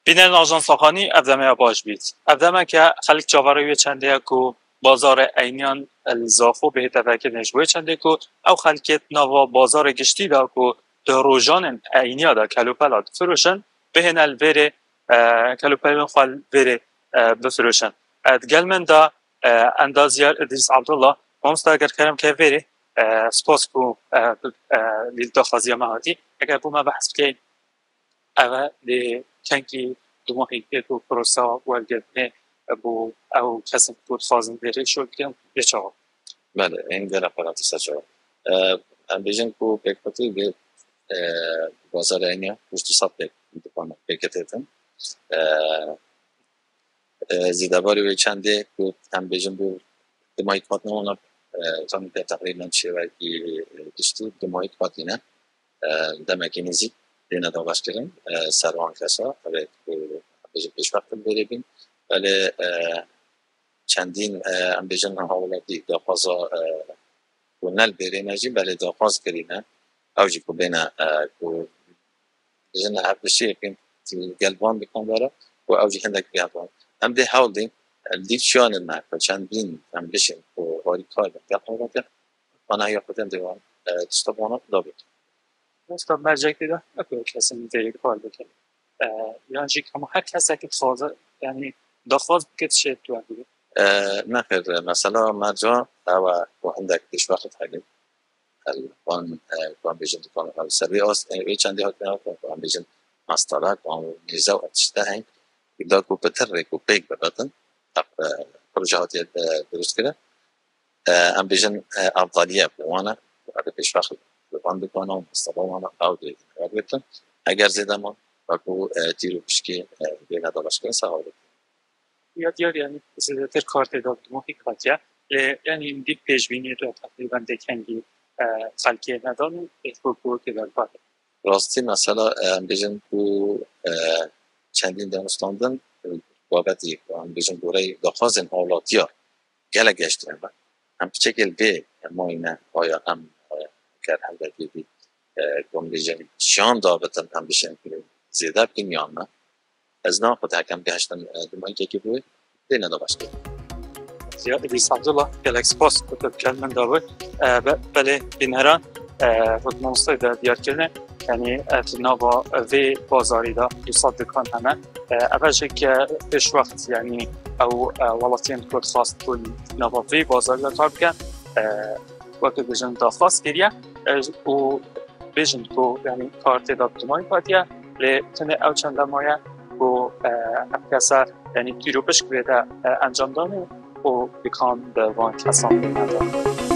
بینن آژانس خانی افدامه باش بیت افدامه که خلق جاوره چنده کو بازار عینیان الزافو به تفکر نشوه چنده کو او خلقیت نوا بازار گشتی دا کو دروژان عینیا دا کلوپلات فروشن بهن الوره کلوپلون خال وره بفروشن ادگل من دا اندازیار ادریس عبدالله مامستا اگر کرم که وره سپاس کو لیلتا خازی مهاتی اگر بو ما بحث که اوه لی کنکی دو ماهی که تو پروسا والگرده بو او کسی بود خازن بره شد که بچه ها. بله این در اپاراتی سچه ها بیشن کو بکتی به بازار اینیا پشت ساب بکتیتن زیداباری و چنده کو هم بیشن بو دمایی کات نمونه تانی که تقریبا شوی دشتی دمایی کاتی نه دمکنیزی دینا داغش کردن سروان کسا ولی بیشتر پیش وقت بریم ولی چندین بیشتر حالاتی داخازا کنال بریم نجیم ولی داخاز کردن اوجی کو بینا کو بیشتر هفته که قلبان بکن داره و اوجی هندک بیابان هم ده حالی لیشان ما چندین بیشتر کو واری کار بکنم آنها یا خودم دیوان استوانات دابید استاد مرجعی ده اکو کسی می‌داری کار بکنه یعنی اما هر کسی که خواهد یعنی دخواست بکت شد تو اندیده نه خیر مثلا مرجع و عندك پیش وقت هایی الان بیشتر کنم سری است چندی ها کنم بیشتر مستعار کنم نیزه و اشته هنگ ایده کو بتره کو بیگ ببردن پروژه‌هایی درست کرده ام بیشتر افضلیه بوانه و پیش وقت بان بکنم استفاده آوردیم وقتی اگر زدم باکو تیرو بشکی بینا داشت کنه سعادت یعنی زیادتر کارت داد محیطیه یعنی این دیپ پیشبینی تو تقریبا دکنگی خلقی ندارم اتفاقی که در کار راستی مثلا بیشتر کو چندین دانستاندن بابتی بیشتر دوره دخواست حالاتیا گله گشتیم هم چکل به ما اینه آیا هم کار هم داری کمیجن شان دابتن هم بیشتر زیاده بکنیم نه از ناخود حکم گشتن دمایی که بود دینا داشت زیاد ادریس عبدالله گلکس پاس کتب کلمن داره بله بینهران خود منصف دیار کرده یعنی اتنابا وی بازاری دا یوساد دکان همه اوش که پیش وقت یعنی او ولاتین کد خواست کن نابا وی بازاری دا کار بکن وقت بیشن دا خواست گریه و بیشن کو یعنی کارت دا دمایی پاتیه لی تنه او چند مایه و کسا یعنی تیرو بشک بیده انجام دانه و بکان به وان کسان بینده